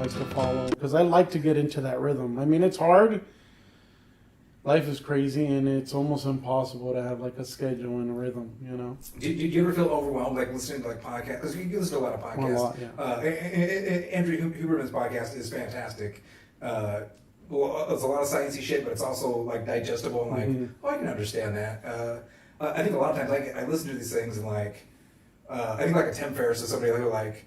like to follow because I like to get into that rhythm. I mean, it's hard. Life is crazy, and it's almost impossible to have like a schedule and a rhythm, you know. Do you ever feel overwhelmed, like listening to like podcasts? Because you listen to a lot of podcasts. A lot, yeah. Andrew Huberman's podcast is fantastic. Well, it's a lot of sciencey shit, but it's also like digestible and like, oh, I can understand that. I think a lot of times I listen to these things and like, I think like a Tim Ferriss is somebody who like,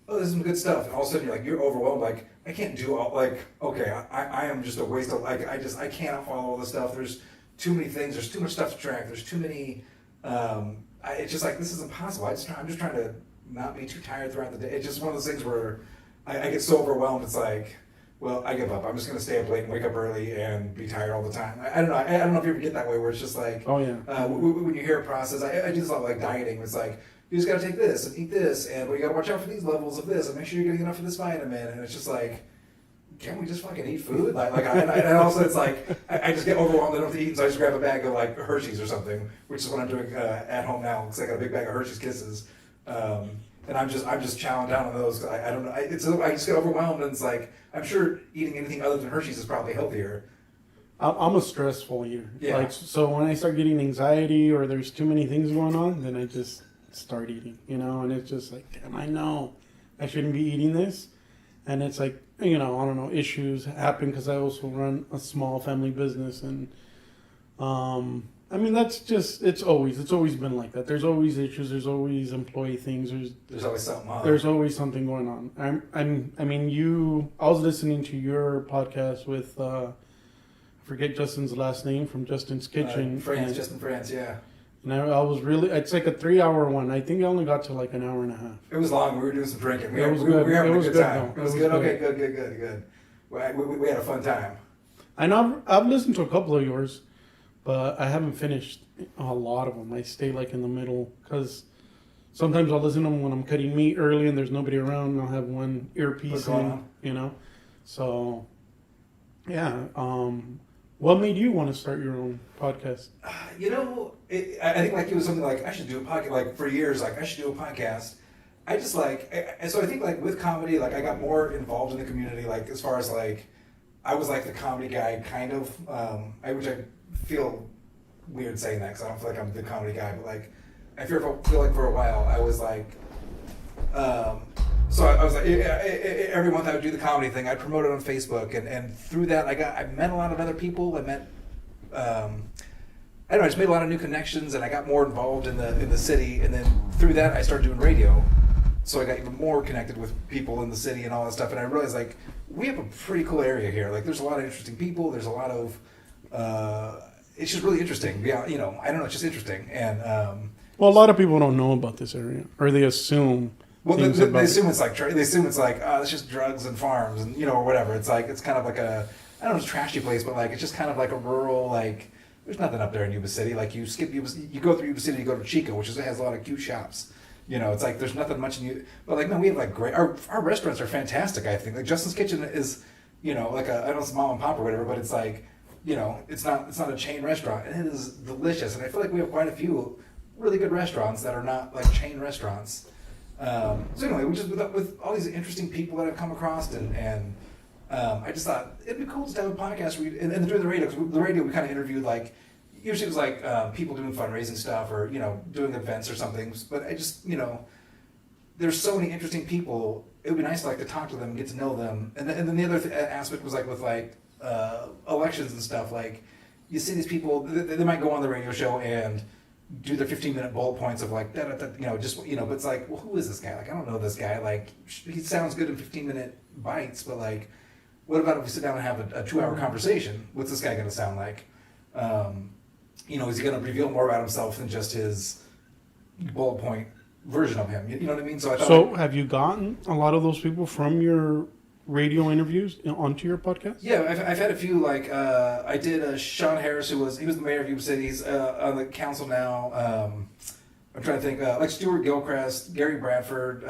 oh, this is some good stuff, and all of a sudden you're overwhelmed, like, I can't do all, like, okay, I am just a waste of, like, I cannot follow all this stuff. There's too many things. There's too much stuff to track. There's too many. It's just like, this is impossible. I'm just trying to not be too tired throughout the day. It's just one of those things where I get so overwhelmed. It's like, well, I give up. I'm just gonna stay up late and wake up early and be tired all the time. I don't know. I don't know if you ever get that way where it's just like, oh yeah. When you hear a process, I do this a lot like dieting. It's like, you just gotta take this and eat this, and you gotta watch out for these levels of this, and make sure you're getting enough of this vitamin. And it's just like, can't we just fucking eat food? And also it's like, I just get overwhelmed. I don't have to eat, so I just grab a bag of like Hershey's or something, which is what I'm doing at home now. Because I got a big bag of Hershey's Kisses, and I'm just chowing down on those. I don't know. I just get overwhelmed, and it's like, I'm sure eating anything other than Hershey's is probably healthier. I'm a stressful eater. Yeah. Like, so when I start getting anxiety or there's too many things going on, then I just start eating, you know, and it's just like, damn, I know I shouldn't be eating this. And it's like, you know, I don't know, issues happen because I also run a small family business. And, I mean, that's just, it's always been like that. There's always issues. There's always employee things. There's always something on. There's always something going on. I was listening to your podcast with, I forget Justin's last name, from Justin's Kitchen. Justin France, yeah. And I was really, it's like a 3-hour one. I think I only got to like an hour and a half. It was long. We were doing some drinking. We It were was good. having It a was good good, time. though. It was good. Okay, good. We had a fun time. I know I've listened to a couple of yours, but I haven't finished a lot of them. I stay like in the middle because sometimes I'll listen to them when I'm cutting meat early and there's nobody around, and I'll have one earpiece in, you know. So, yeah. What made you want to start your own podcast? You know, I think like it was something like I should do a podcast. Like for years, like I should do a podcast. I just like, and so I think like with comedy, like I got more involved in the community. Like as far as like, I was like the comedy guy, kind of. Which I feel weird saying that because I don't feel like I'm the comedy guy, but like I feel like for a while I was like. So I was like, every month I would do the comedy thing. I'd promote it on Facebook, and through that I met a lot of other people. I met, I don't know, I just made a lot of new connections, and I got more involved in the city. And then through that, I started doing radio, so I got even more connected with people in the city and all that stuff. And I realized like we have a pretty cool area here. Like there's a lot of interesting people. There's a lot of, it's just really interesting. Yeah, you know, I don't know, it's just interesting. And well, a lot of people don't know about this area, or they assume. Well, they assume it's like it's just drugs and farms and you know or whatever. It's like it's kind of like a I don't know, it's a trashy place, but like it's just kind of like a rural like. There's nothing up there in Yuba City. Like you go through Yuba City, you go to Chico, which has a lot of cute shops. You know, it's like there's nothing much in you. But like no, we have like great. Our restaurants are fantastic. I think like Justin's Kitchen is, you know, like I don't know if it's mom and pop or whatever, but it's like, you know, it's not a chain restaurant, and it is delicious. And I feel like we have quite a few really good restaurants that are not like chain restaurants. So anyway, we just with all these interesting people that I've come across, and I just thought it'd be cool just to have a podcast where and doing the radio. Cause the radio we kind of interviewed like usually it was like people doing fundraising stuff or you know doing events or something. But I just you know there's so many interesting people. It would be nice to like to talk to them and get to know them. And then the other aspect was like with like elections and stuff. Like you see these people, they might go on the radio show and do their 15-minute bullet points of like you know just you know but it's like well who is this guy, like I don't know this guy, like he sounds good in 15-minute bites, but like what about if we sit down and have a 2-hour conversation? What's this guy going to sound like? You know, is he going to reveal more about himself than just his bullet point version of him? You know what I mean? So I thought have you gotten a lot of those people from your radio interviews onto your podcast? Yeah, I've had a few. Like I did Sean Harris, he was the mayor of Yuba City. He's on the council now. I'm trying to think. Like Stuart Gilchrist, Gary Bradford,